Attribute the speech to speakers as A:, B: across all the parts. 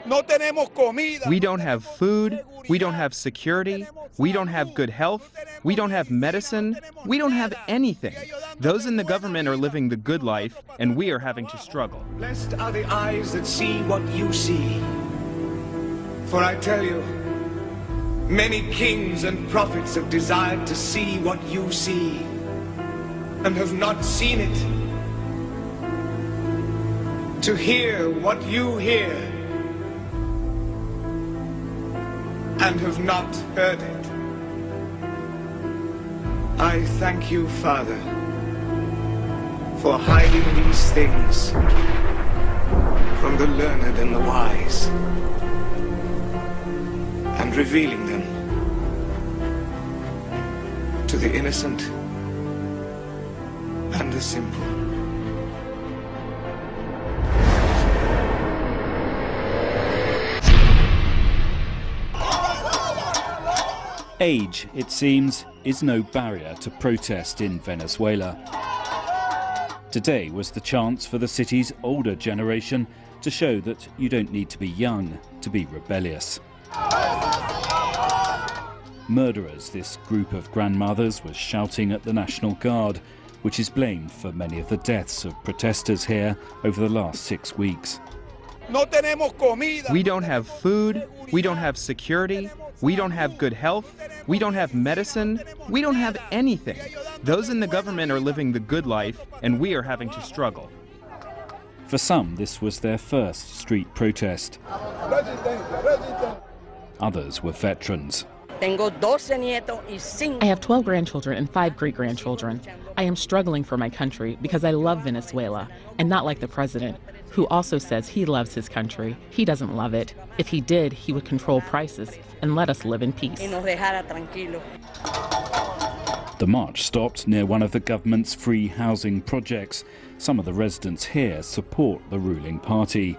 A: We don't have food, we don't have security, we don't have good health, we don't have medicine, we don't have anything. Those in the government are living the good life, and we are having to struggle.
B: Blessed are the eyes that see what you see. For I tell you, many kings and prophets have desired to see what you see, and have not seen it. To hear what you hear, and have not heard it. I thank you, Father, for hiding these things from the learned and the wise, and revealing them to the innocent and the simple.
C: Age, it seems, is no barrier to protest in Venezuela. Today was the chance for the city's older generation to show that you don't need to be young to be rebellious. Murderers, this group of grandmothers, was shouting at the National Guard, which is blamed for many of the deaths of protesters here over the last 6 weeks.
A: We don't have food, we don't have security, we don't have good health, we don't have medicine, we don't have anything. Those in the government are living the good life, and we are having to struggle.
C: For some, this was their first street protest. Others were veterans.
D: I have 12 grandchildren and 5 great-grandchildren. I am struggling for my country because I love Venezuela, and not like the president, who also says he loves his country. He doesn't love it. If he did, he would control prices and let us live in peace.
C: The march stopped near one of the government's free housing projects. Some of the residents here support the ruling party.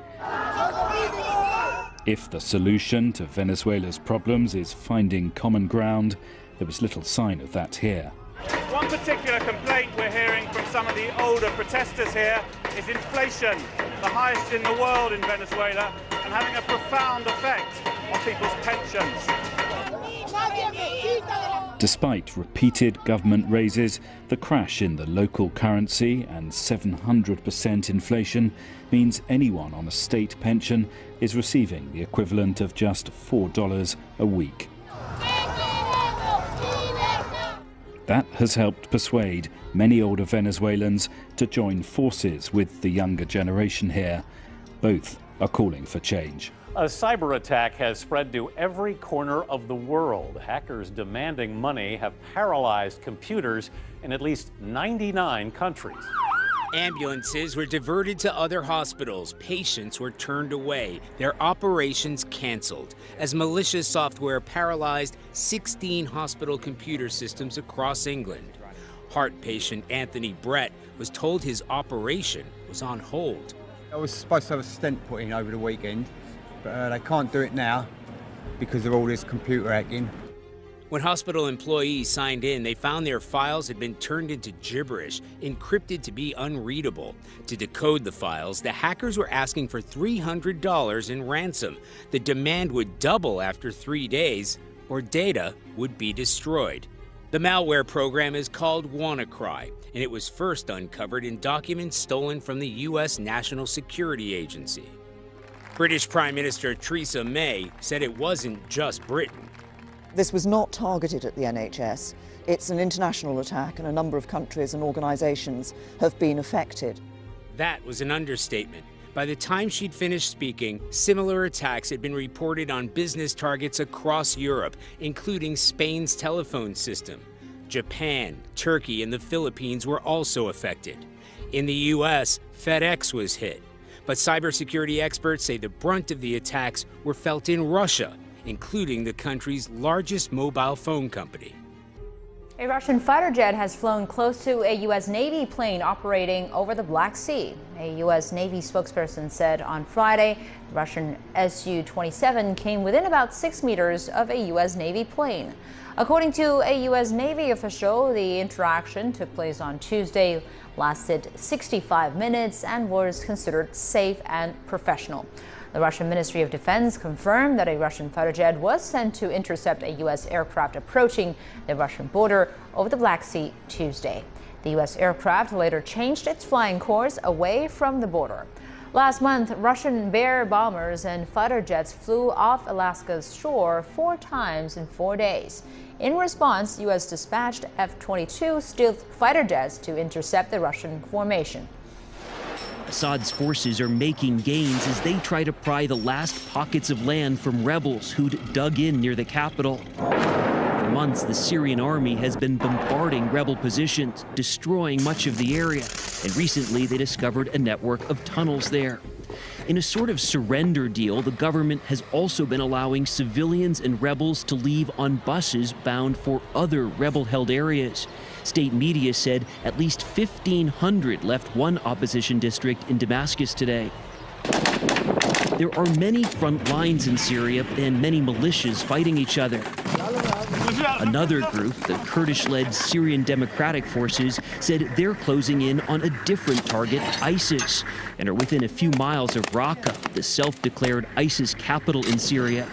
C: If the solution to Venezuela's problems is finding common ground, there was little sign of that here.
E: One particular complaint we're hearing from some of the older protesters here is inflation, the highest in the world in Venezuela, and having a profound effect on people's pensions.
C: Despite repeated government raises, the crash in the local currency and 700% inflation means anyone on a state pension is receiving the equivalent of just $4 a week. That has helped persuade many older Venezuelans to join forces with the younger generation here. Both are calling for change.
F: A cyber attack has spread to every corner of the world. Hackers demanding money have paralyzed computers in at least 99 countries.
G: Ambulances were diverted to other hospitals. Patients were turned away, their operations canceled, as malicious software paralyzed 16 hospital computer systems across England. Heart patient Anthony Brett was told his operation was on hold.
H: I was supposed to have a stent put in over the weekend, but they can't do it now because of all this computer hacking.
G: When hospital employees signed in, they found their files had been turned into gibberish, encrypted to be unreadable. To decode the files, the hackers were asking for $300 in ransom. The demand would double after 3 days, or data would be destroyed. The malware program is called WannaCry, and it was first uncovered in documents stolen from the U.S. National Security Agency. British Prime Minister Theresa May said it wasn't just Britain.
I: This was not targeted at the NHS. It's an international attack, and a number of countries and organisations have been affected.
G: That was an understatement. By the time she'd finished speaking, similar attacks had been reported on business targets across Europe, including Spain's telephone system. Japan, Turkey, and the Philippines were also affected. In the U.S., FedEx was hit. But cybersecurity experts say the brunt of the attacks were felt in Russia, including the country's largest mobile phone company.
J: A Russian fighter jet has flown close to a U.S. Navy plane operating over the Black Sea. A U.S. Navy spokesperson said on Friday the Russian Su-27 came within about 6 meters of a U.S. Navy plane. According to a U.S. Navy official, the interaction took place on Tuesday, lasted 65 minutes, and was considered safe and professional. The Russian Ministry of Defense confirmed that a Russian fighter jet was sent to intercept a U.S. aircraft approaching the Russian border over the Black Sea Tuesday. The U.S. aircraft later changed its flying course away from the border. Last month, Russian Bear bombers and fighter jets flew off Alaska's shore 4 times in 4 days. In response, U.S. dispatched F-22 stealth fighter jets to intercept the Russian formation.
K: Assad's forces are making gains as they try to pry the last pockets of land from rebels who'd dug in near the capital. For months, the Syrian army has been bombarding rebel positions, destroying much of the area, and recently they discovered a network of tunnels there. In a sort of surrender deal, the government has also been allowing civilians and rebels to leave on buses bound for other rebel-held areas. State media said at least 1,500 left one opposition district in Damascus today. There are many front lines in Syria and many militias fighting each other. Another group, the Kurdish-led Syrian Democratic Forces, said they're closing in on a different target, ISIS, and are within a few miles of Raqqa, the self-declared ISIS capital in Syria.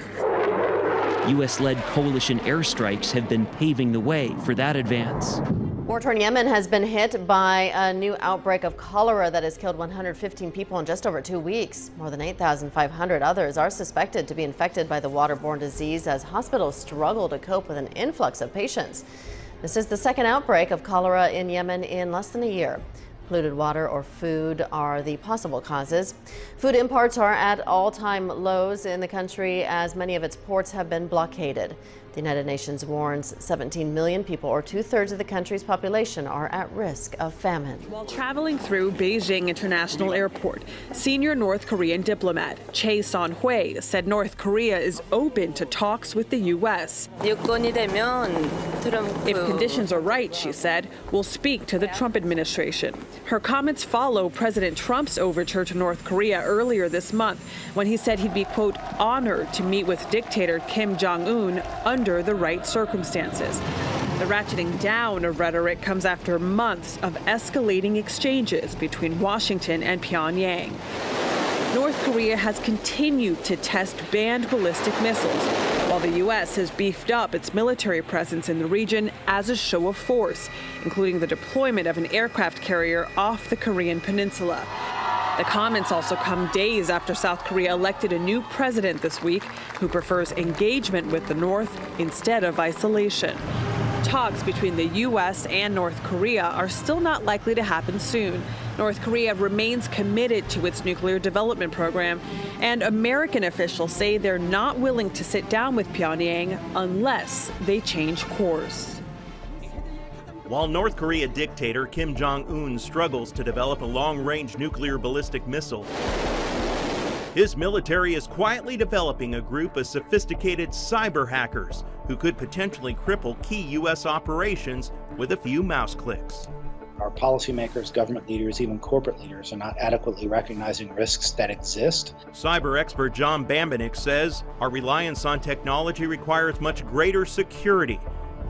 K: U.S.-led coalition airstrikes have been paving the way for that advance.
L: War-torn Yemen has been hit by a new outbreak of cholera that has killed 115 people in just over 2 weeks. More than 8,500 others are suspected to be infected by the waterborne disease as hospitals struggle to cope with an influx of patients. This is the second outbreak of cholera in Yemen in less than a year. Polluted water or food are the possible causes. Food imports are at all-time lows in the country as many of its ports have been blockaded. The United Nations warns 17 million people, or 2/3 of the country's population, are at risk of famine.
M: While traveling through Beijing International Airport, senior North Korean diplomat Chae Son-hui said North Korea is open to talks with the U.S. If conditions are right, she said, we'll speak to the Trump administration. Her comments follow President Trump's overture to North Korea earlier this month when he said he'd be, quote, honored to meet with dictator Kim Jong-un under the right circumstances. The ratcheting down of rhetoric comes after months of escalating exchanges between Washington and Pyongyang. North Korea has continued to test banned ballistic missiles, while the U.S. has beefed up its military presence in the region as a show of force, including the deployment of an aircraft carrier off the Korean peninsula. The comments also come days after South Korea elected a new president this week who prefers engagement with the North instead of isolation. Talks between the U.S. and North Korea are still not likely to happen soon. North Korea remains committed to its nuclear development program, and American officials say they're not willing to sit down with Pyongyang unless they change course.
N: While North Korea dictator Kim Jong-un struggles to develop a long-range nuclear ballistic missile, his military is quietly developing a group of sophisticated cyber hackers who could potentially cripple key U.S. operations with a few mouse clicks.
O: Our policymakers, government leaders, even corporate leaders are not adequately recognizing risks that exist.
N: Cyber expert John Bambenik says our reliance on technology requires much greater security.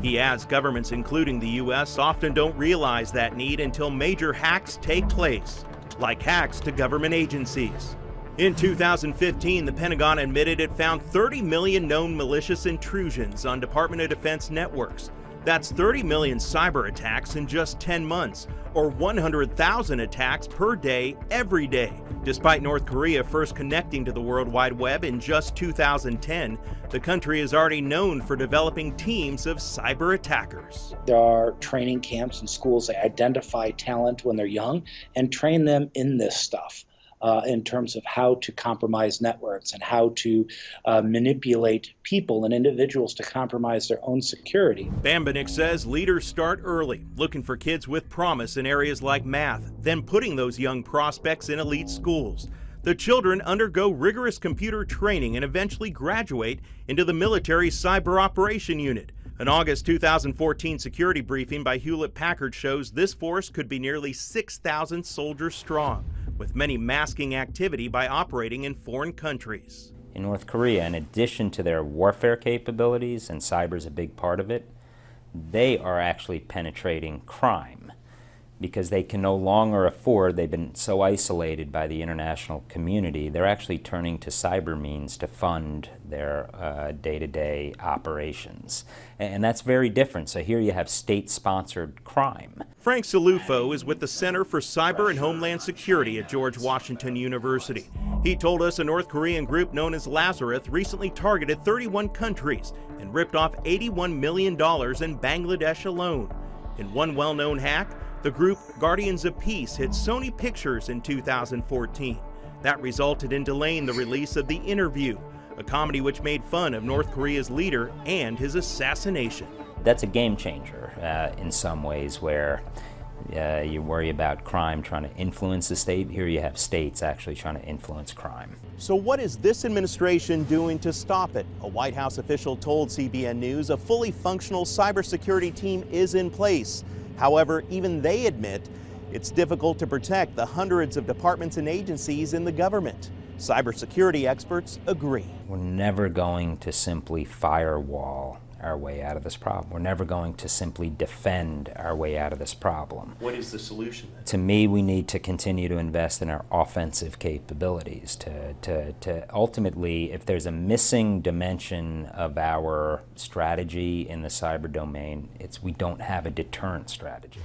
N: He adds governments, including the U.S., often don't realize that need until major hacks take place, like hacks to government agencies. In 2015, the Pentagon admitted it found 30 million known malicious intrusions on Department of Defense networks. That's 30 million cyber attacks in just 10 months, or 100,000 attacks per day, every day. Despite North Korea first connecting to the World Wide Web in just 2010, the country is already known for developing teams of cyber attackers.
O: There are training camps and schools that identify talent when they're young and train them in this stuff. In terms of how to compromise networks and how to manipulate people and individuals to compromise their own security.
N: Bambenik says leaders start early, looking for kids with promise in areas like math, then putting those young prospects in elite schools. The children undergo rigorous computer training and eventually graduate into the military cyber operation unit. An August 2014 security briefing by Hewlett-Packard shows this force could be nearly 6,000 soldiers strong, with many masking activity by operating in foreign countries.
P: In North Korea, in addition to their warfare capabilities, and cyber is a big part of it, they are actually penetrating crime. because they can no longer afford, they've been so isolated by the international community, they're actually turning to cyber means to fund their day-to-day operations. And that's very different. So here you have state-sponsored crime.
N: Frank Salufo is with the Center for Cyber and Homeland Security at George Washington University. He told us a North Korean group known as Lazarus recently targeted 31 countries and ripped off $81 million in Bangladesh alone. In one well-known hack, the group Guardians of Peace hit Sony Pictures in 2014. That resulted in delaying the release of The Interview, a comedy which made fun of North Korea's leader and his assassination.
P: That's a game changer in some ways, where you worry about crime trying to influence the state. Here you have states actually trying to influence crime.
N: So what is this administration doing to stop it? A White House official told CBN News a fully functional cybersecurity team is in place. However, even they admit it's difficult to protect the hundreds of departments and agencies in the government. Cybersecurity experts agree.
P: We're never going to simply firewall our way out of this problem. We're never going to simply defend our way out of this problem.
N: What is the solution?
P: To me, we need to continue to invest in our offensive capabilities to ultimately, if there's a missing dimension of our strategy in the cyber domain, it's we don't have a deterrent strategy.